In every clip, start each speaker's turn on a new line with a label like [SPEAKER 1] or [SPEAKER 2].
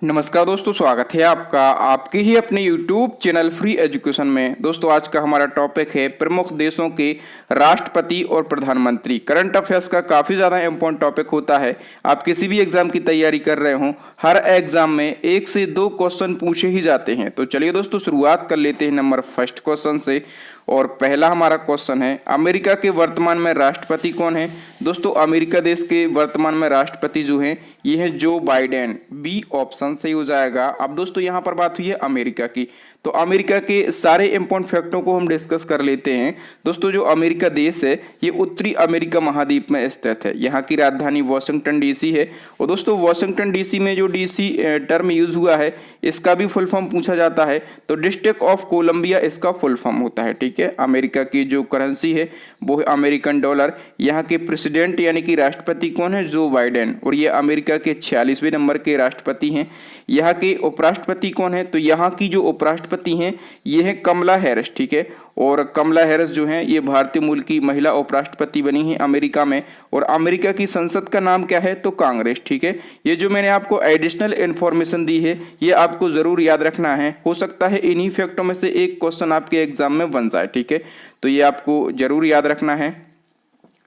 [SPEAKER 1] नमस्कार दोस्तों, स्वागत है आपका आपके ही अपने YouTube चैनल फ्री एजुकेशन में। दोस्तों आज का हमारा टॉपिक है प्रमुख देशों के राष्ट्रपति और प्रधानमंत्री। करंट अफेयर्स का काफ़ी ज़्यादा इम्पोर्टेंट टॉपिक होता है। आप किसी भी एग्जाम की तैयारी कर रहे हो, हर एग्जाम में 1 से 2 क्वेश्चन पूछे ही जाते हैं। तो चलिए दोस्तों शुरुआत कर लेते हैं नंबर फर्स्ट क्वेश्चन से। और पहला हमारा क्वेश्चन है, अमेरिका के वर्तमान में राष्ट्रपति कौन है? दोस्तों अमेरिका देश के वर्तमान में राष्ट्रपति जो हैं ये है जो बाइडेन। बी ऑप्शन सही हो जाएगा। अब दोस्तों यहाँ पर बात हुई है अमेरिका की, तो अमेरिका के सारे इंपॉर्टेंट फैक्टों को हम डिस्कस कर लेते हैं। दोस्तों जो अमेरिका देश है ये उत्तरी अमेरिका महाद्वीप में स्थित है। यहाँ की राजधानी वाशिंगटन डीसी है। और दोस्तों वाशिंगटन डीसी में जो डीसी टर्म यूज हुआ है इसका भी फुल फॉर्म पूछा जाता है, तो डिस्ट्रिक्ट ऑफ कोलंबिया इसका फुल फॉर्म होता है। ठीक है, अमेरिका की जो करेंसी है वो है अमेरिकन डॉलर। यहाँ के प्रेसिडेंट यानी कि राष्ट्रपति कौन है? Joe Biden. और ये अमेरिका के 46वें नंबर के राष्ट्रपति हैं। यहाँ के उपराष्ट्रपति कौन है? तो यहाँ की जो उपराष्ट्रपति हैं ये है कमला हैरिस। ठीक है, और कमला हैरिस जो है ये भारतीय मूल की महिला उपराष्ट्रपति बनी है अमेरिका में। और अमेरिका की संसद का नाम क्या है? तो कांग्रेस। ठीक है, ये जो मैंने आपको एडिशनल इन्फॉर्मेशन दी है ये आपको जरूर याद रखना है। हो सकता है इन्हीं फैक्टों में से एक क्वेश्चन आपके एग्जाम में बन जाए। ठीक है, तो ये आपको जरूर याद रखना है।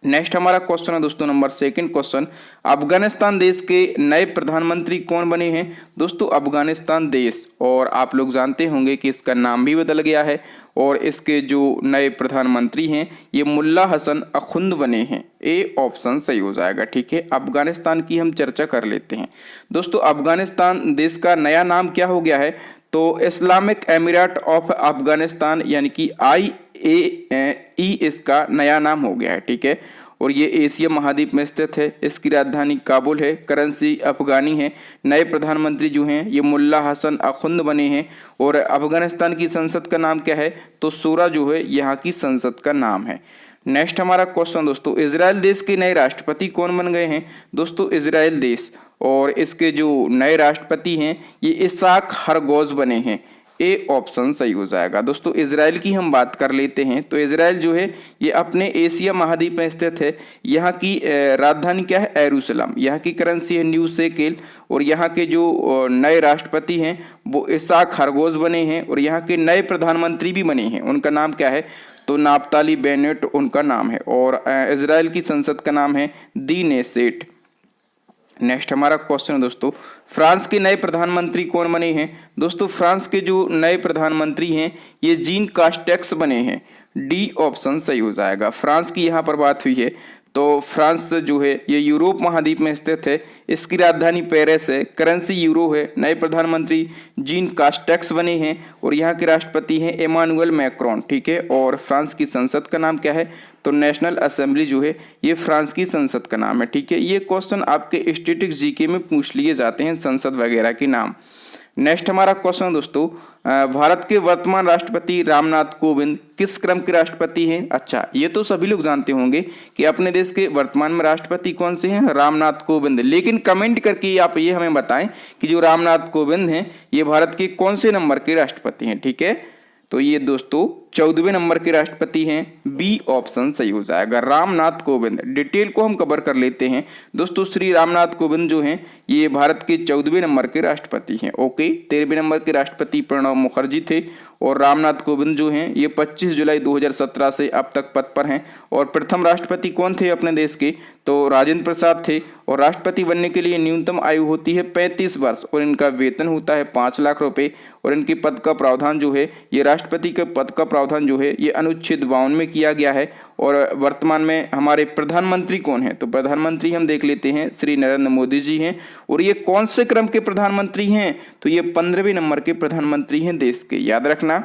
[SPEAKER 1] नेक्स्ट हमारा क्वेश्चन है दोस्तों नंबर सेकंड क्वेश्चन, अफगानिस्तान देश के नए प्रधानमंत्री कौन बने हैं? दोस्तों अफगानिस्तान देश, और आप लोग जानते होंगे कि इसका नाम भी बदल गया है और इसके जो नए प्रधानमंत्री हैं ये मुल्ला हसन अखुंद बने हैं। ए ऑप्शन सही हो जाएगा। ठीक है, अफगानिस्तान की हम चर्चा कर लेते हैं। दोस्तों अफगानिस्तान देश का नया नाम क्या हो गया है? तो इस्लामिक एमिरेट ऑफ अफगानिस्तान यानी कि IAE इसका नया नाम हो गया है। ठीक है, और ये एशिया महाद्वीप में स्थित है। इसकी राजधानी काबुल है, करेंसी अफगानी है। नए प्रधानमंत्री जो हैं ये मुल्ला हसन अखुंद बने हैं। और अफगानिस्तान की संसद का नाम क्या है? तो शूरा जो है यहाँ की संसद का नाम है। नेक्स्ट हमारा क्वेश्चन दोस्तों, इजराइल देश के नए राष्ट्रपति कौन बन गए हैं? दोस्तों इजराइल देश और इसके जो नए राष्ट्रपति हैं ये इसाक हरगोज बने हैं। ए ऑप्शन सही हो जाएगा। दोस्तों इजराइल की हम बात कर लेते हैं, तो इजराइल जो है ये अपने एशिया महाद्वीप में स्थित है। यहाँ की राजधानी क्या है? यरूशलेम। यहाँ की करेंसी है न्यू शेकेल। और यहाँ के जो नए राष्ट्रपति हैं वो इसाक हरगोज बने हैं। और यहाँ के नए प्रधानमंत्री भी बने हैं, उनका नाम क्या है? तो नाफ्ताली बेनेट उनका नाम है। और इजराइल की संसद का नाम है दी नेसेट। नेक्स्ट हमारा क्वेश्चन है दोस्तों, फ्रांस के नए प्रधानमंत्री कौन बने हैं? दोस्तों फ्रांस के जो नए प्रधानमंत्री हैं ये जीन कास्टेक्स बने हैं। डी ऑप्शन सही हो जाएगा। फ्रांस की यहाँ पर बात हुई है, तो फ्रांस जो है ये यूरोप महाद्वीप में स्थित है। इसकी राजधानी पेरिस है, करेंसी यूरो है। नए प्रधानमंत्री जीन कास्टेक्स बने हैं और यहाँ के राष्ट्रपति हैं इमानुएल मैक्रोन। ठीक है, और फ्रांस की संसद का नाम क्या है? तो नेशनल असेंबली जो है ये फ्रांस की संसद का नाम है। ठीक है, ये क्वेश्चन आपके स्टैटिक्स जीके में पूछ लिए जाते हैं, संसद वगैरह के नाम। नेक्स्ट हमारा क्वेश्चन दोस्तों, भारत के वर्तमान राष्ट्रपति रामनाथ कोविंद किस क्रम के राष्ट्रपति हैं? अच्छा, ये तो सभी लोग जानते होंगे कि अपने देश के वर्तमान में राष्ट्रपति कौन से हैं? रामनाथ कोविंद। लेकिन कमेंट करके आप ये हमें बताएं कि जो रामनाथ कोविंद हैं ये भारत के कौन से नंबर के राष्ट्रपति हैं? ठीक है, तो ये दोस्तों 14वें नंबर के राष्ट्रपति हैं। बी ऑप्शन सही हो जाएगा, रामनाथ कोविंद। डिटेल को हम कवर कर लेते हैं दोस्तों। श्री रामनाथ कोविंद जो हैं ये भारत के 14वें नंबर के राष्ट्रपति हैं। ओके, 13वें नंबर के राष्ट्रपति प्रणब मुखर्जी थे। और रामनाथ कोविंद जो हैं ये 25 जुलाई 2017 से अब तक पद पर हैं। और प्रथम राष्ट्रपति कौन थे अपने देश के? तो राजेंद्र प्रसाद थे। और राष्ट्रपति बनने के लिए न्यूनतम आयु होती है 35 वर्ष और इनका वेतन होता है 5 लाख रुपए। और इनके पद का प्रावधान जो है ये राष्ट्रपति के पद का प्रावधान जो है ये अनुच्छेद 52 में किया गया है। और वर्तमान में हमारे प्रधानमंत्री कौन है? तो प्रधानमंत्री हम देख लेते हैं, श्री नरेंद्र मोदी जी हैं। और ये कौन से क्रम के प्रधानमंत्री हैं? तो ये 15वें नंबर के प्रधानमंत्री हैं देश के, याद रखना।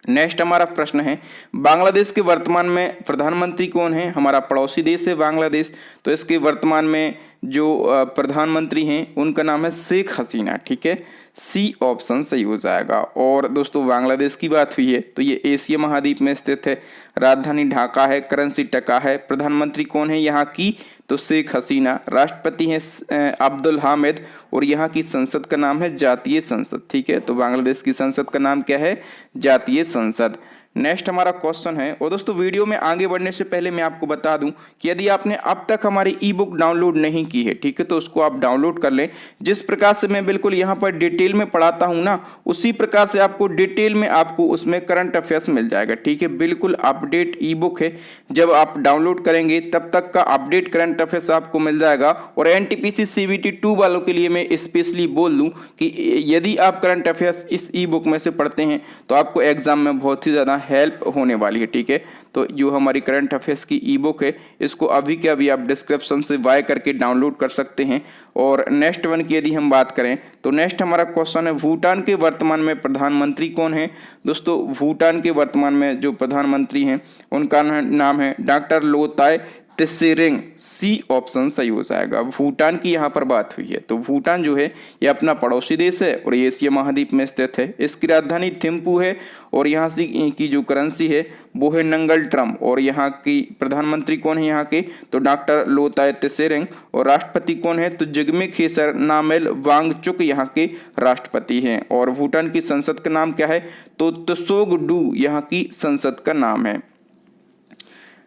[SPEAKER 1] नेक्स्ट हमारा प्रश्न है, बांग्लादेश के वर्तमान में प्रधानमंत्री कौन है? हमारा पड़ोसी देश है बांग्लादेश, तो इसके वर्तमान में जो प्रधानमंत्री हैं उनका नाम है शेख हसीना। ठीक है, सी ऑप्शन सही हो जाएगा। और दोस्तों बांग्लादेश की बात हुई है तो ये एशिया महाद्वीप में स्थित है। राजधानी ढाका है, करेंसी टका है। प्रधानमंत्री कौन है यहाँ की? तो शेख हसीना। राष्ट्रपति हैं अब्दुल हामिद। और यहाँ की संसद का नाम है जातीय संसद। ठीक है, तो बांग्लादेश की संसद का नाम क्या है? जातीय संसद। नेक्स्ट हमारा क्वेश्चन है, और दोस्तों वीडियो में आगे बढ़ने से पहले मैं आपको बता दूं कि यदि आपने अब तक हमारी ई बुक डाउनलोड नहीं की है, ठीक है, तो उसको आप डाउनलोड कर लें। जिस प्रकार से मैं बिल्कुल यहाँ पर डिटेल में पढ़ाता हूँ ना, उसी प्रकार से आपको डिटेल में आपको उसमें करंट अफेयर्स मिल जाएगा, ठीक है। बिल्कुल अपडेट ई बुक है, जब आप डाउनलोड करेंगे तब तक का अपडेट करंट अफेयर्स आपको मिल जाएगा। और एनटीपीसी सीबीटी 2 वालों के लिए मैं स्पेशली बोल दूं कि यदि आप करंट अफेयर्स इस ई बुक में से पढ़ते हैं तो आपको एग्जाम में बहुत ही ज़्यादा हेल्प होने वाली है, ठीक है। तो जो हमारी करंट अफेयर्स की ई बुक है, इसको अभी के अभी आप डिस्क्रिप्शन से बाय करके डाउनलोड कर सकते हैं। और नेक्स्ट वन की यदि हम बात करें तो नेक्स्ट हमारा क्वेश्चन है, भूटान के वर्तमान में प्रधानमंत्री कौन है। दोस्तों भूटान के वर्तमान में जो प्रधानमंत्री हैं उनका नाम है doctor Lotay Tshering. C option सही हो जाएगा। भूटान की यहाँ पर बात हुई है, तो भूटान जो है ये अपना पड़ोसी देश है और ये एशिया महाद्वीप में स्थित है। इसकी राजधानी थिम्पू है और यहाँ से की जो करेंसी है वो है नंगल ट्रम। और यहाँ की प्रधानमंत्री कौन है यहाँ के, तो डॉक्टर लोताय त्शेरिंग। और राष्ट्रपति कौन है, तो जिग्मे खेसर नामेल वांगचुक यहाँ के राष्ट्रपति हैं। और भूटान की संसद का नाम क्या है, तो त्सोगडू यहाँ की संसद का नाम है।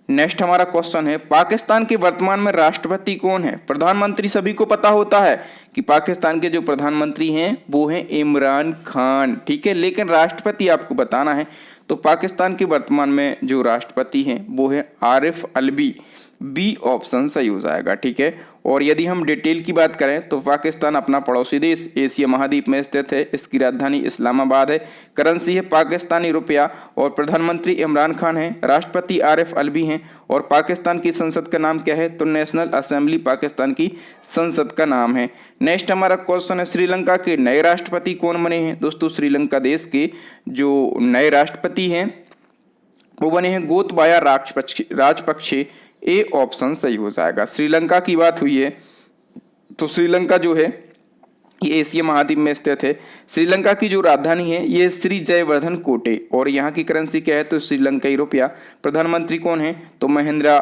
[SPEAKER 1] नेक्स्ट हमारा क्वेश्चन है, पाकिस्तान के वर्तमान में राष्ट्रपति कौन है। प्रधानमंत्री सभी को पता होता है कि पाकिस्तान के जो प्रधानमंत्री हैं वो हैं इमरान खान, ठीक है, लेकिन राष्ट्रपति आपको बताना है। तो पाकिस्तान के वर्तमान में जो राष्ट्रपति हैं वो है आरिफ अलवी। बी ऑप्शन सही हो जाएगा, ठीक है। और यदि हम डिटेल की बात करें तो पाकिस्तान अपना पड़ोसी देश एशिया महाद्वीप में स्थित है। इसकी राजधानी इस्लामाबाद है। करेंसी है पाकिस्तानी रुपया और प्रधानमंत्री इमरान खान है, राष्ट्रपति आरिफ अलवी हैं। और पाकिस्तान की संसद का नाम क्या है, तो नेशनल असेंबली पाकिस्तान की संसद का नाम है। नेक्स्ट हमारा क्वेश्चन है, श्रीलंका के नए राष्ट्रपति कौन बने हैं। दोस्तों श्रीलंका देश के जो नए राष्ट्रपति हैं वो बने हैं गोतबाया राजपक्षे। ए ऑप्शन सही हो जाएगा। श्रीलंका की बात हुई है तो श्रीलंका जो है ये एशिया महाद्वीप में स्थित है। श्रीलंका की जो राजधानी है ये श्री जयवर्धन कोटे और यहाँ की करेंसी क्या है, तो श्रीलंकाई रुपया। प्रधानमंत्री कौन है, तो महिंद्रा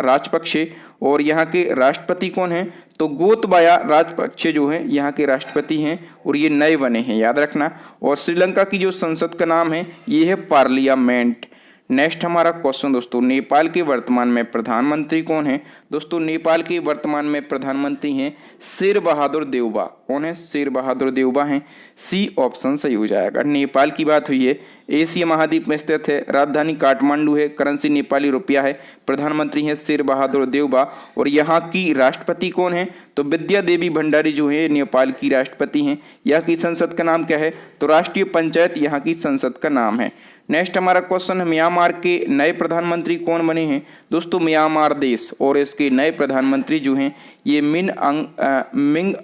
[SPEAKER 1] राजपक्षे। और यहाँ के राष्ट्रपति कौन है, तो गोतबाया राजपक्षे जो है यहाँ के राष्ट्रपति हैं और ये नए बने हैं, याद रखना। और श्रीलंका की जो संसद का नाम है ये है पार्लियामेंट। नेक्स्ट हमारा क्वेश्चन दोस्तों, नेपाल के वर्तमान में प्रधानमंत्री कौन है। दोस्तों नेपाल के वर्तमान में प्रधानमंत्री हैं शेर बहादुर देउबा। कौन है, शेर बहादुर देउबा हैं। सी ऑप्शन सही हो जाएगा। नेपाल की बात हुई है, एशिया महाद्वीप में स्थित है, राजधानी काठमांडू है, करेंसी नेपाली रुपया है, प्रधानमंत्री हैं शेर बहादुर देउबा। और यहाँ की राष्ट्रपति कौन है, तो विद्या देवी भंडारी जो है नेपाल की राष्ट्रपति हैं। यहाँ की संसद का नाम क्या है, तो राष्ट्रीय पंचायत यहाँ की संसद का नाम है। नेक्स्ट हमारा क्वेश्चन है, म्यांमार के नए प्रधानमंत्री कौन बने हैं। दोस्तों म्यांमार देश और इसके नए प्रधानमंत्री जो हैं ये मिंग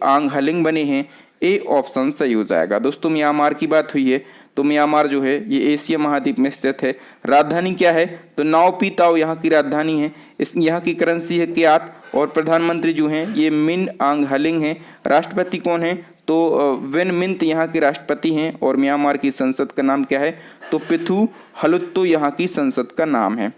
[SPEAKER 1] आंग हलिंग बने हैं। ए ऑप्शन सही हो जाएगा। दोस्तों म्यांमार की बात हुई है तो म्यांमार जो है ये एशिया महाद्वीप में स्थित है। राजधानी क्या है, तो नाओपी ताओ यहाँ की राजधानी है। इस यहाँ की करेंसी है क्यात और प्रधानमंत्री जो हैं ये मिन आंग हलिंग हैं। राष्ट्रपति कौन है, तो विन मिंत यहाँ के राष्ट्रपति हैं। और म्यांमार की संसद का नाम क्या है, तो पिथु हलुत्तो यहाँ की संसद का नाम है।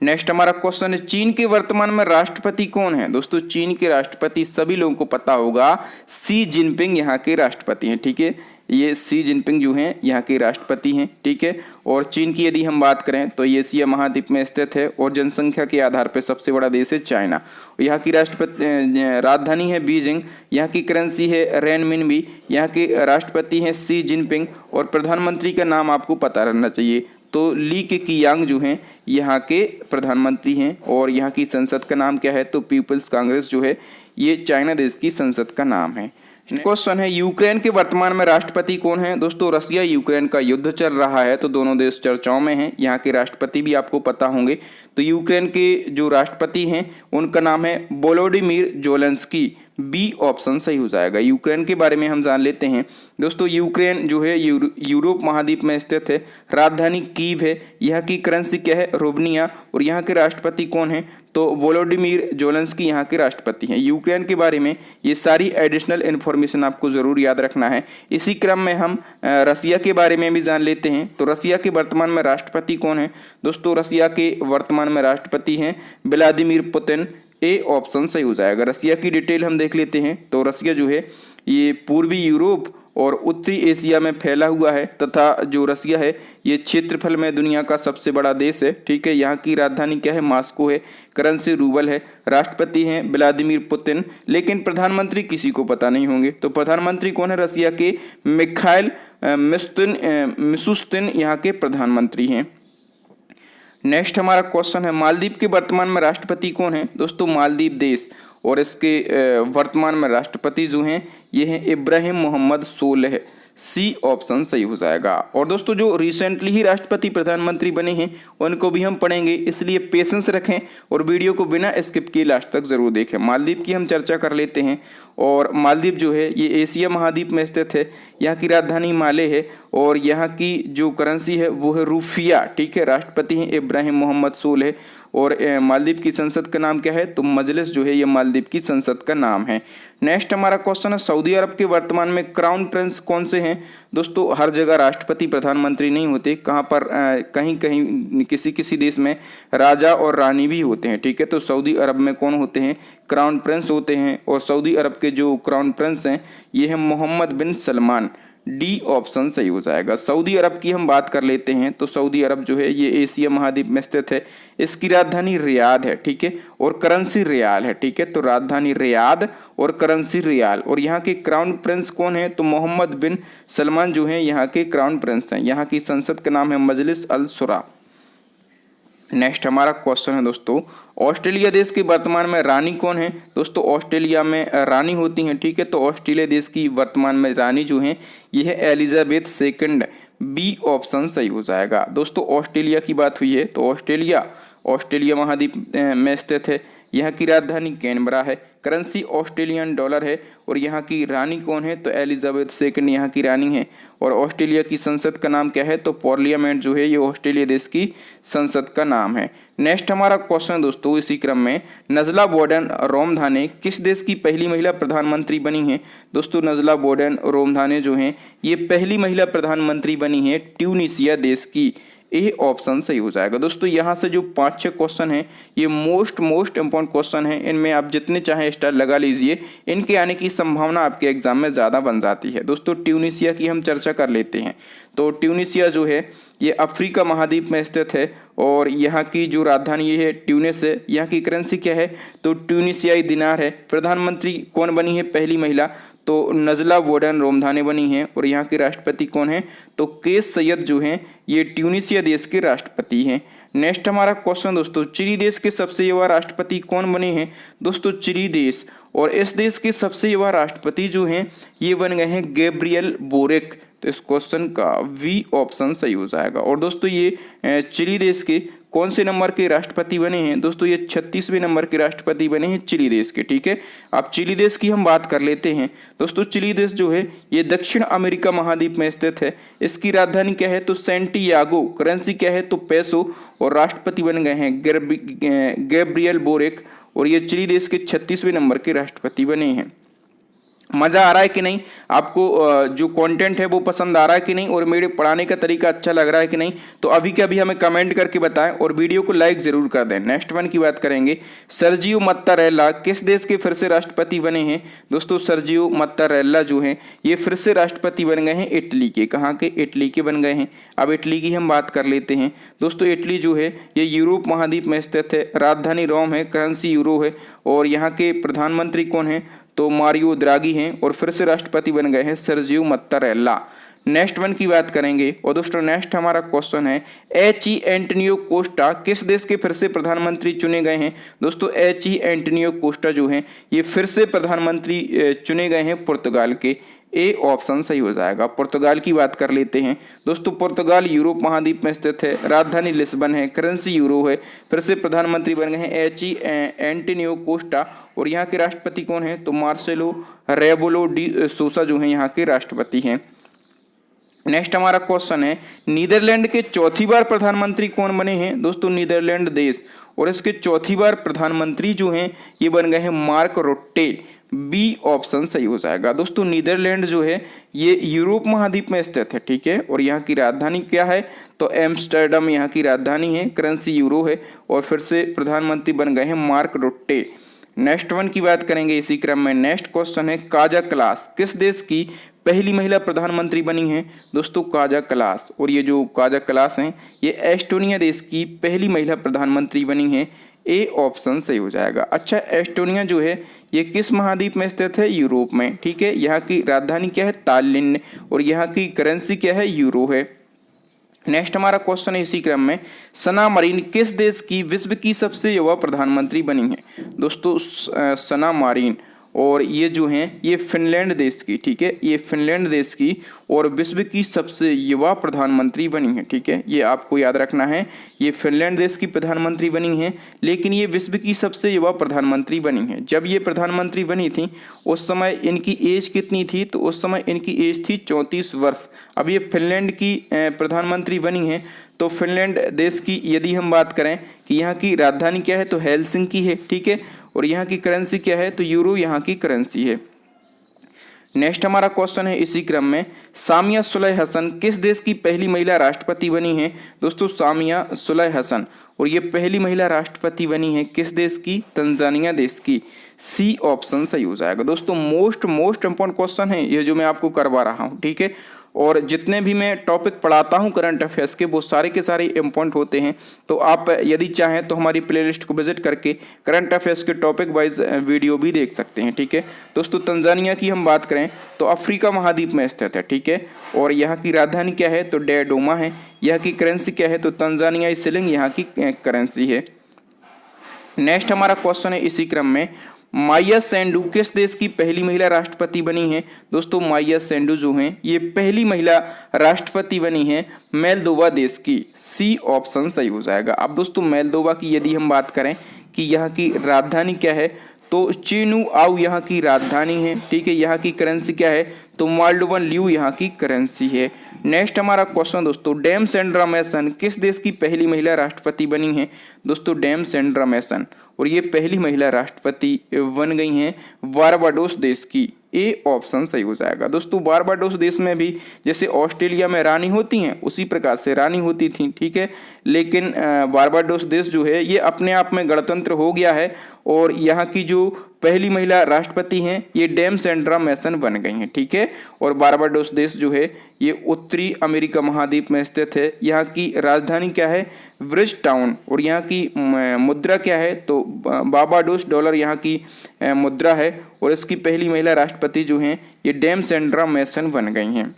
[SPEAKER 1] नेक्स्ट हमारा क्वेश्चन है, चीन के वर्तमान में राष्ट्रपति कौन है। दोस्तों चीन के राष्ट्रपति सभी लोगों को पता होगा, शी जिनपिंग यहाँ के राष्ट्रपति हैं, ठीक है। ये शी जिनपिंग जो हैं यहाँ के राष्ट्रपति हैं, ठीक है। और चीन की यदि हम बात करें तो ये एशिया महाद्वीप में स्थित है और जनसंख्या के आधार पर सबसे बड़ा देश है चाइना। यहाँ की राजधानी है बीजिंग। यहाँ की करेंसी है रेनमिनबी। यहाँ के राष्ट्रपति हैं शी जिनपिंग और प्रधानमंत्री का नाम आपको पता रहना चाहिए, तो ली केकियांग जो हैं यहाँ के प्रधानमंत्री हैं। और यहाँ की संसद का नाम क्या है, तो पीपल्स कांग्रेस जो है ये चाइना देश की संसद का नाम है। क्वेश्चन है, यूक्रेन के वर्तमान में राष्ट्रपति कौन है। दोस्तों रसिया यूक्रेन का युद्ध चल रहा है तो दोनों देश चर्चाओं में हैं। यहाँ के राष्ट्रपति भी आपको पता होंगे। तो यूक्रेन के जो राष्ट्रपति हैं उनका नाम है वोलोडिमीर ज़ेलेंस्की। बी ऑप्शन सही हो जाएगा। यूक्रेन के बारे में हम जान लेते हैं। दोस्तों यूक्रेन जो है यूरोप महाद्वीप में स्थित है। राजधानी कीव है। यहाँ की करेंसी क्या है, रूबनिया। और यहाँ के राष्ट्रपति कौन है, तो वोलोडिमीर ज़ेलेंस्की यहाँ के राष्ट्रपति हैं। यूक्रेन के बारे में ये सारी एडिशनल इन्फॉर्मेशन आपको ज़रूर याद रखना है। इसी क्रम में हम रसिया के बारे में भी जान लेते हैं। तो रसिया के वर्तमान में राष्ट्रपति कौन है। दोस्तों रसिया के वर्तमान में राष्ट्रपति हैं व्लादिमीर पुतिन। ए ऑप्शन सही हो जाएगा। रसिया की डिटेल हम देख लेते हैं। तो रसिया जो है ये पूर्वी यूरोप और उत्तरी एशिया में फैला हुआ है तथा जो रसिया है ये क्षेत्रफल में दुनिया का सबसे बड़ा देश है। ठीक है, यहाँ की राजधानी क्या है? मॉस्को है। करेंसी रूबल है। राष्ट्रपति हैं व्लादिमीर पुतिन, लेकिन प्रधानमंत्री किसी को पता नहीं होंगे। तो प्रधानमंत्री कौन है? रसिया के मिखाइल मिशुस्तिन यहाँ के प्रधानमंत्री हैं। नेक्स्ट हमारा क्वेश्चन है, मालदीव के वर्तमान में राष्ट्रपति कौन है? दोस्तों मालदीव देश और इसके वर्तमान में राष्ट्रपति जो हैं ये हैं इब्राहिम मोहम्मद सोलेह। सी ऑप्शन सही हो जाएगा। और दोस्तों जो रिसेंटली ही राष्ट्रपति प्रधानमंत्री बने हैं उनको भी हम पढ़ेंगे, इसलिए पेशेंस रखें और वीडियो को बिना स्किप किए लास्ट तक जरूर देखें। मालदीव की हम चर्चा कर लेते हैं। और मालदीव जो है ये एशिया महाद्वीप में स्थित है। यहाँ की राजधानी माले है और यहाँ की जो करेंसी है वो है रुफिया। ठीक है, राष्ट्रपति हैं इब्राहिम मोहम्मद सोलेह। और मालदीव की संसद का नाम क्या है? तो मजलिस जो है ये मालदीव की संसद का नाम है। नेक्स्ट हमारा क्वेश्चन है, सऊदी अरब के वर्तमान में क्राउन प्रिंस कौन से हैं? दोस्तों हर जगह राष्ट्रपति प्रधानमंत्री नहीं होते, कहाँ पर कहीं कहीं किसी किसी देश में राजा और रानी भी होते हैं। ठीक है, तो सऊदी अरब में कौन होते हैं? क्राउन प्रिंस होते हैं। और सऊदी अरब के जो क्राउन प्रिंस हैं ये हैं मोहम्मद बिन सलमान। डी ऑप्शन सही हो जाएगा। सऊदी अरब की हम बात कर लेते हैं तो सऊदी अरब जो है ये एशिया महाद्वीप में स्थित है। इसकी राजधानी रियाद है। ठीक है, और करेंसी रियाल है। ठीक है, तो राजधानी रियाद और करेंसी रियाल। और यहाँ के क्राउन प्रिंस कौन है? तो मोहम्मद बिन सलमान जो है यहाँ के क्राउन प्रिंस हैं। यहाँ की संसद का नाम है मजलिस अल शुरा। नेक्स्ट हमारा क्वेश्चन है दोस्तों, ऑस्ट्रेलिया देश की वर्तमान में रानी कौन है? दोस्तों ऑस्ट्रेलिया में रानी होती हैं। ठीक है, तो ऑस्ट्रेलिया देश की वर्तमान में रानी जो है ये है एलिजाबेथ सेकंड। बी ऑप्शन सही हो जाएगा। दोस्तों ऑस्ट्रेलिया की बात हुई है तो ऑस्ट्रेलिया महाद्वीप में स्थित है। यहाँ की राजधानी कैनबरा है। करेंसी ऑस्ट्रेलियन डॉलर है। और यहाँ की रानी कौन है? तो एलिजाबेथ सेकंड यहाँ की रानी है। और ऑस्ट्रेलिया की संसद का नाम क्या है? तो पार्लियामेंट जो है ये ऑस्ट्रेलिया देश की संसद का नाम है। नेक्स्ट हमारा क्वेश्चन दोस्तों इसी क्रम में, नजला बोर्डन रोमधाने किस देश की पहली महिला प्रधानमंत्री बनी है? दोस्तों नजला बोर्डन रोमधाने जो हैं ये पहली महिला प्रधानमंत्री बनी है ट्यूनीशिया देश की। ए ऑप्शन सही हो जाएगा। दोस्तों यहाँ से जो 5-6 क्वेश्चन हैं ये मोस्ट इंपॉर्टेंट क्वेश्चन हैं। इनमें आप जितने चाहें स्टार लगा लीजिए, इनके आने की संभावना आपके एग्जाम में ज़्यादा बन जाती है। दोस्तों ट्यूनीशिया की हम चर्चा कर लेते हैं। तो ट्यूनीशिया जो है ये अफ्रीका महाद्वीप में स्थित है। और यहाँ की जो राजधानी ये है ट्यूनिस है। यहाँ की करेंसी क्या है? तो ट्यूनीशियाई दिनार है। प्रधानमंत्री कौन बनी है पहली महिला? तो नजला बोर्डन रोमधाने बनी हैं। और यहाँ के राष्ट्रपति कौन है? तो केस सैयद जो हैं ये ट्यूनीशिया देश के राष्ट्रपति हैं। नेक्स्ट हमारा क्वेश्चन दोस्तों, चिली देश के सबसे युवा राष्ट्रपति कौन बने हैं? दोस्तों चिली देश, और इस देश के सबसे युवा राष्ट्रपति जो हैं ये बन गए हैं गैब्रियल बोरेक। तो इस क्वेश्चन का वी ऑप्शन सही हो जाएगा। और दोस्तों ये चिली देश के कौन से नंबर के राष्ट्रपति बने हैं? दोस्तों ये 36वें नंबर के राष्ट्रपति बने हैं चिली देश के। ठीक है, अब चिली देश की हम बात कर लेते हैं। दोस्तों चिली देश जो है ये दक्षिण अमेरिका महाद्वीप में स्थित है। इसकी राजधानी क्या है? तो सैंटियागो। करेंसी क्या है? तो पेसो। और राष्ट्रपति बन गए हैं गैब्रियल बोरेक। और ये चिली देश के 36वें नंबर के राष्ट्रपति बने हैं। मज़ा आ रहा है कि नहीं? आपको जो कंटेंट है वो पसंद आ रहा है कि नहीं? और मेरे पढ़ाने का तरीका अच्छा लग रहा है कि नहीं? तो अभी के अभी हमें कमेंट करके बताएं और वीडियो को लाइक ज़रूर कर दें। नेक्स्ट वन की बात करेंगे, सर्जियो मत्तारेला किस देश के फिर से राष्ट्रपति बने हैं? दोस्तों सर्जियो मत्तारेला जो हैं ये फिर से राष्ट्रपति बन गए हैं इटली के। कहाँ के? इटली के बन गए हैं। अब इटली की हम बात कर लेते हैं। दोस्तों इटली जो है ये यूरोप महाद्वीप में स्थित है। राजधानी रोम है। करेंसी यूरो है। और यहाँ के प्रधानमंत्री कौन हैं? तो मारियो द्रागी हैं। और फिर से राष्ट्रपति बन गए हैं सर्जियो मत्तारेला। नेक्स्ट वन की बात करेंगे। और दोस्तों नेक्स्ट हमारा क्वेश्चन है, एंटोनियो कोस्टा किस देश के फिर से प्रधानमंत्री चुने गए हैं? दोस्तों एंटोनियो कोस्टा जो हैं ये फिर से प्रधानमंत्री चुने गए हैं पुर्तगाल के। ए ऑप्शन सही हो जाएगा। पुर्तगाल की बात कर लेते हैं। दोस्तों पुर्तगाल यूरोप महाद्वीप में स्थित है। राजधानी लिस्बन है। करेंसी यूरो है। फिर से प्रधानमंत्री बन गए हैं एंटोनियो कोस्टा। और यहाँ के राष्ट्रपति कौन है? तो मार्सेलो रेबोलो डी सोसा जो हैं यहाँ के राष्ट्रपति हैं। नेक्स्ट हमारा क्वेश्चन है, नीदरलैंड के चौथी बार प्रधानमंत्री कौन बने हैं? दोस्तों नीदरलैंड देश, और इसके चौथी बार प्रधानमंत्री जो हैं ये बन गए हैं मार्क रुट्टे। बी ऑप्शन सही हो जाएगा। दोस्तों नीदरलैंड जो है ये यूरोप महाद्वीप में स्थित है। ठीक है, और यहाँ की राजधानी क्या है? तो एम्स्टर्डम यहाँ की राजधानी है। करेंसी यूरो है। और फिर से प्रधानमंत्री बन गए हैं मार्क रुट्टे। नेक्स्ट वन की बात करेंगे इसी क्रम में। नेक्स्ट क्वेश्चन है, काजा क्लास किस देश की पहली महिला प्रधानमंत्री बनी हैं दोस्तों काजा कलास, और ये जो काजा कलास हैं ये एस्टोनिया देश की पहली महिला प्रधानमंत्री बनी हैं। ए ऑप्शन सही हो जाएगा। अच्छा, एस्टोनिया जो है ये किस महाद्वीप में स्थित है? यूरोप में। ठीक है, यहाँ की राजधानी क्या है? तालिन, और यहाँ की करेंसी क्या है? यूरो है। नेक्स्ट हमारा क्वेश्चन है इसी क्रम में, सना मरीन किस देश की विश्व की सबसे युवा प्रधानमंत्री बनी है? दोस्तों सना मरीन, और ये जो हैं ये फिनलैंड देश की, ठीक है, ये फिनलैंड देश की और विश्व की सबसे युवा प्रधानमंत्री बनी है। ठीक है, ये आपको याद रखना है, ये फिनलैंड देश की प्रधानमंत्री बनी है, लेकिन ये विश्व की सबसे युवा प्रधानमंत्री बनी है। जब ये प्रधानमंत्री बनी थी उस समय इनकी एज कितनी थी? तो उस समय इनकी एज थी 34 वर्ष। अब ये फिनलैंड की प्रधानमंत्री बनी है, तो फिनलैंड देश की यदि हम बात करें कि यहाँ की राजधानी क्या है? तो हेलसिंकी है। ठीक है, और यहाँ की करेंसी क्या है? तो यूरो यहाँ की करेंसी है। नेक्स्ट हमारा क्वेश्चन है इसी क्रम में, सामिया सुलह हसन किस देश की पहली महिला राष्ट्रपति बनी है? दोस्तों सामिया सुलह हसन, और ये पहली महिला राष्ट्रपति बनी है किस देश की? तंजानिया देश की। सी ऑप्शन सही हो जाएगा। दोस्तों मोस्ट इंपॉर्टेंट क्वेश्चन है ये जो मैं आपको करवा रहा हूँ। ठीक है, और जितने भी मैं टॉपिक पढ़ाता हूँ करंट अफेयर्स के वो सारे के सारे इम्पोर्टेंट होते हैं। तो आप यदि चाहें तो हमारी प्लेलिस्ट को विजिट करके करंट अफेयर्स के टॉपिक वाइज वीडियो भी देख सकते हैं। ठीक है दोस्तों, तंजानिया की हम बात करें तो अफ्रीका महाद्वीप में स्थित है। ठीक है, और यहाँ की राजधानी क्या है? तो डोडोमा है। यहाँ की करेंसी क्या है? तो तंजानियाई शिलिंग यहाँ की करेंसी है। नेक्स्ट हमारा क्वेश्चन है इसी क्रम में, माया सेंडू किस देश की पहली महिला राष्ट्रपति बनी है? दोस्तों माया सेंडू जो हैं ये पहली महिला राष्ट्रपति बनी है मोल्दोवा देश की। सी ऑप्शन सही हो जाएगा। अब दोस्तों मोल्दोवा की यदि हम बात करें कि यहाँ की राजधानी क्या है? तो चिनुआउ यहाँ की राजधानी है। ठीक है, यहाँ की करेंसी क्या है? तो मोल्डोवन ल्यू यहाँ की करेंसी है। नेक्स्ट हमारा क्वेश्चन दोस्तों, डेम सेंड्रा मैसन किस देश की पहली महिला राष्ट्रपति बनी है? दोस्तों डेम सेंड्रा मैसन, और ये पहली महिला राष्ट्रपति बन गई हैं बारबाडोस देश की। ए ऑप्शन सही हो जाएगा। दोस्तों बारबाडोस देश में भी जैसे ऑस्ट्रेलिया में रानी होती हैं उसी प्रकार से रानी होती थी। ठीक है, लेकिन बारबाडोस देश जो है ये अपने आप में गणतंत्र हो गया है, और यहाँ की जो पहली महिला राष्ट्रपति हैं ये डेम सेंड्रा मैसन बन गई हैं। ठीक है, और बारबाडोस देश जो है ये उत्तरी अमेरिका महाद्वीप में स्थित है। यहाँ की राजधानी क्या है? ब्रिज टाउन, और यहाँ की मुद्रा क्या है? तो बारबाडोस डॉलर यहाँ की मुद्रा है, और इसकी पहली महिला राष्ट्रपति जो हैं ये डेम सेंड्रा मैसन बन गई हैं।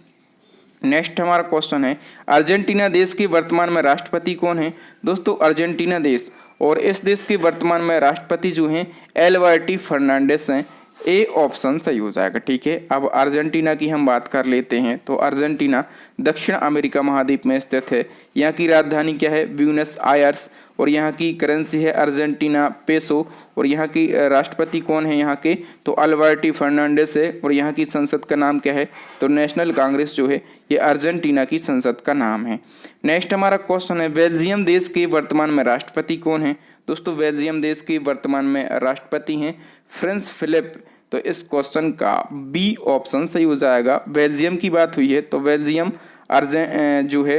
[SPEAKER 1] नेक्स्ट हमारा क्वेश्चन है, अर्जेंटीना देश के वर्तमान में राष्ट्रपति कौन है? दोस्तों अर्जेंटीना देश, और इस देश के वर्तमान में राष्ट्रपति जो हैं एल्बर्टो फर्नांडिस हैं। ए ऑप्शन सही हो जाएगा। ठीक है, अब अर्जेंटीना की हम बात कर लेते हैं तो अर्जेंटीना दक्षिण अमेरिका महाद्वीप में स्थित है। यहाँ की राजधानी क्या है? ब्यूनस आयर्स, और यहाँ की करेंसी है अर्जेंटीना पेसो, और यहाँ की राष्ट्रपति कौन है यहाँ के? तो अल्बर्टो फर्नांडिस है, और यहाँ की संसद का नाम क्या है? तो नेशनल कांग्रेस जो है ये अर्जेंटीना की संसद का नाम है। नेक्स्ट हमारा क्वेश्चन है, बेल्जियम देश के वर्तमान में राष्ट्रपति कौन है? दोस्तों बेल्जियम देश के वर्तमान में राष्ट्रपति हैं फ्रांस फिलिप। तो इस क्वेश्चन का बी ऑप्शन सही हो जाएगा। बेल्जियम की बात हुई है तो बेल्जियम जो है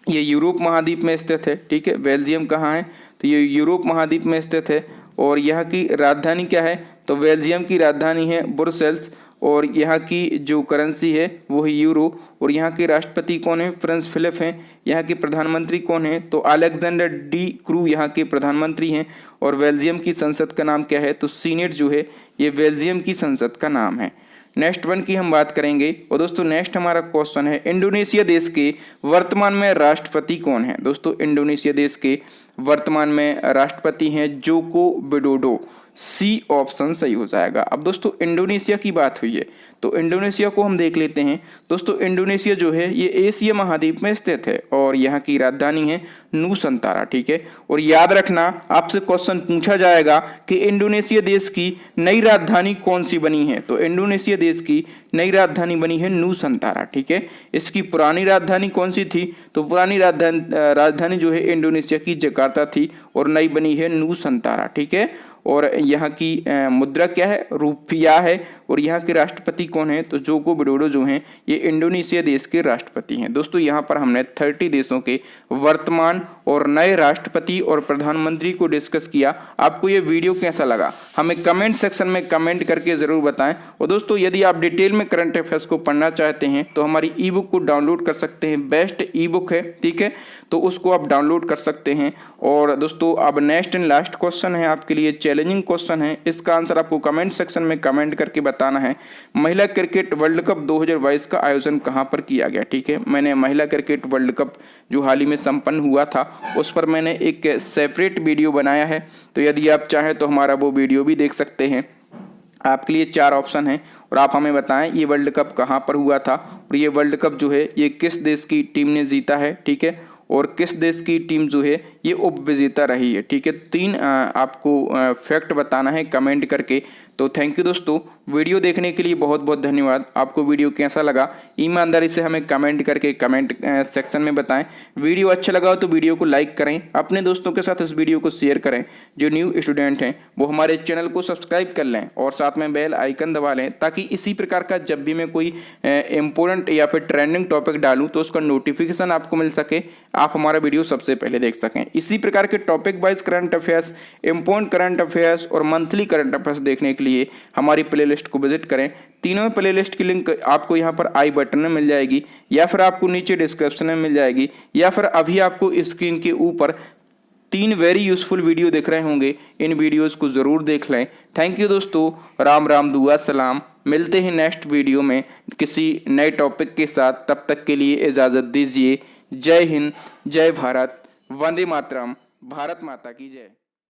[SPEAKER 1] ये यूरोप महाद्वीप में स्थित है। ठीक है, बेल्जियम कहाँ है? तो ये यूरोप महाद्वीप में स्थित है, और यहाँ की राजधानी क्या है? तो बेल्जियम की राजधानी है ब्रुसेल्स, और यहाँ की जो करेंसी है वो है यूरो, और यहाँ के राष्ट्रपति कौन है? फ्रांस फिलिप हैं। यहाँ के प्रधानमंत्री कौन है? तो अलेक्जेंडर डी क्रू यहाँ के प्रधानमंत्री हैं, और बेल्जियम की संसद का नाम क्या है? तो सीनेट जो है ये बेल्जियम की संसद का नाम है। नेक्स्ट वन की हम बात करेंगे, और दोस्तों नेक्स्ट हमारा क्वेश्चन है, इंडोनेशिया देश के वर्तमान में राष्ट्रपति कौन है? दोस्तों इंडोनेशिया देश के वर्तमान में राष्ट्रपति हैं जोको विडोडो। सी ऑप्शन सही हो जाएगा। अब दोस्तों इंडोनेशिया की बात हुई है तो इंडोनेशिया को हम देख लेते हैं। दोस्तों इंडोनेशिया जो है ये एशिया महाद्वीप में स्थित है, और यहाँ की राजधानी है नूसंतारा। ठीक है, और याद रखना आपसे क्वेश्चन पूछा जाएगा कि इंडोनेशिया देश की नई राजधानी कौन सी बनी है? तो इंडोनेशिया देश की नई राजधानी बनी है नूसंतारा। ठीक है, इसकी पुरानी राजधानी कौन सी थी? तो पुरानी राजधानी जो है इंडोनेशिया की जकार्ता थी, और नई बनी है नूसंतारा। ठीक है, और यहाँ की मुद्रा क्या है, रुपया है। और यहाँ के राष्ट्रपति कौन है, तो जोको विडोडो जो हैं ये इंडोनेशिया देश के राष्ट्रपति हैं। दोस्तों यहाँ पर हमने 30 देशों के वर्तमान और नए राष्ट्रपति और प्रधानमंत्री को डिस्कस किया। आपको ये वीडियो कैसा लगा हमें कमेंट सेक्शन में कमेंट करके ज़रूर बताएं। और दोस्तों यदि आप डिटेल में करंट अफेयर्स को पढ़ना चाहते हैं तो हमारी ई बुक को डाउनलोड कर सकते हैं, बेस्ट ई बुक है, ठीक है, तो उसको आप डाउनलोड कर सकते हैं। और दोस्तों अब नेक्स्ट एंड लास्ट क्वेश्चन है आपके लिए, चैलेंजिंग क्वेश्चन है, इसका आंसर आपको कमेंट सेक्शन में कमेंट करके बताना है। महिला क्रिकेट वर्ल्ड कप 2022 का आयोजन कहां पर किया गया, ठीक है। मैंने महिला क्रिकेट वर्ल्ड कप जो हाल ही में संपन्न हुआ था उस पर मैंने एक सेपरेट वीडियो बनाया है, तो यदि आप चाहें तो हमारा वो वीडियो भी देख सकते हैं। आपके लिए 4 ऑप्शन हैं और आप हमें बताएं ये वर्ल्ड कप कहां पर हुआ था और ये वर्ल्ड कप जो है ये किस देश की टीम ने जीता है, ठीक है, और किस देश की टीम जो है ये उपविजेता रही है, ठीक है। 3 आपको फैक्ट बताना है कमेंट करके। तो थैंक यू दोस्तों, वीडियो देखने के लिए बहुत बहुत धन्यवाद। आपको वीडियो कैसा लगा ईमानदारी से हमें कमेंट करके कमेंट सेक्शन में बताएं। वीडियो अच्छा लगा हो तो वीडियो को लाइक करें, अपने दोस्तों के साथ इस वीडियो को शेयर करें। जो न्यू स्टूडेंट हैं वो हमारे चैनल को सब्सक्राइब कर लें और साथ में बेल आइकन दबा लें ताकि इसी प्रकार का जब भी मैं कोई इंपॉर्टेंट या फिर ट्रेंडिंग टॉपिक डालूँ तो उसका नोटिफिकेशन आपको मिल सके, आप हमारा वीडियो सबसे पहले देख सकें। इसी प्रकार के topic wise current affairs, important current affairs और मंथली करंट अफेयर्स देखने के लिए हमारी प्लेलिस्ट को विजिट करें। तीनों प्लेलिस्ट की लिंक आपको यहाँ पर आई बटन में मिल जाएगी या फिर आपको नीचे डिस्क्रिप्शन में मिल जाएगी या फिर अभी आपको स्क्रीन के ऊपर 3 वेरी यूजफुल वीडियो दिख रहे होंगे, इन वीडियोस को ज़रूर देख लें। थैंक यू दोस्तों, राम राम दुआ सलाम। मिलते हैं नेक्स्ट वीडियो में किसी नए टॉपिक के साथ, तब तक के लिए इजाज़त दीजिए। जय हिंद, जय भारत, वंदे मातरम, भारत माता की जय।